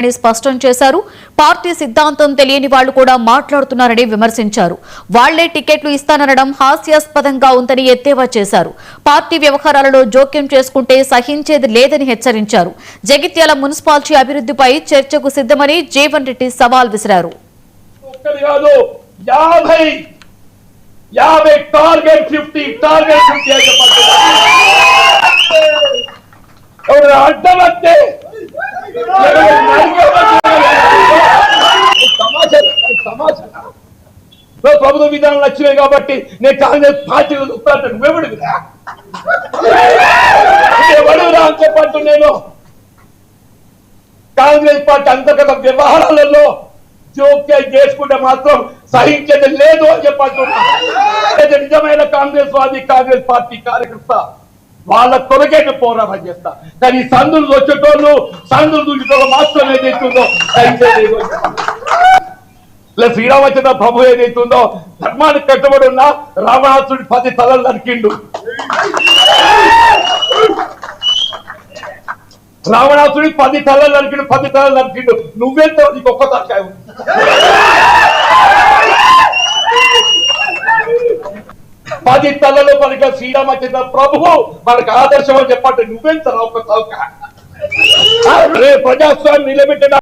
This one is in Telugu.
అని స్పష్టం చేశారు. పార్టీ సిద్ధాంతం తెలియని వాళ్లు కూడా మాట్లాడుతున్నారని విమర్శించారు. వాళ్లే టికెట్లు ఇస్తాననడం హాస్యాస్పదంగా ఉందని ఎద్దేవా చేశారు. పార్టీ వ్యవహారాలలో జోక్యం చేసుకుంటే సహించేది లేదని హెచ్చరించారు. జగిత్యాల మున్సిపాలిటీ అభివృద్ధిపై చర్చకు సిద్ధమని జీవన్ రెడ్డి సవాల్ విసిరారు. ప్రభుత్వ విధానాలు వచ్చినాయి కాబట్టి నేను కాంగ్రెస్ పార్టీలో నువ్వెవడురా అని చెప్పట్టు నేను కాంగ్రెస్ పార్టీ అంతర్గత వ్యవహారాలలో జోక్యం చేసుకుంటే మాత్రం సహించేది లేదు అని చెప్పంటున్నా. నిజమైన కాంగ్రెస్ వాది కాంగ్రెస్ పార్టీ కార్యకర్త వాళ్ళ కొరకైనా పోరాటం చేస్తా. కానీ సందులు వచ్చేటోళ్ళు సందులు దూచేటోళ్ళు మాత్రం ఏదైతుందో సహించేది. శ్రీరామచంద్ర ప్రభు ఏదైతుందో ధర్మానికి కట్టుబడి ఉన్న రావణాసుడి 10 తలలు నరికిండు. రావణాసుడి 10 తలలు నరికిండు, 10 తలలు నరికిండు. నువ్వెంత నీకు ఒక్క తలకాయ ఉంది. 10 తలలో మనకి శ్రీరామచంద్ర ప్రభువు మనకు ఆదర్శం అని చెప్పండి. నువ్వెంత ఒక్క తలకాయ. ప్రజాస్వామ్యం నిలబెట్టిన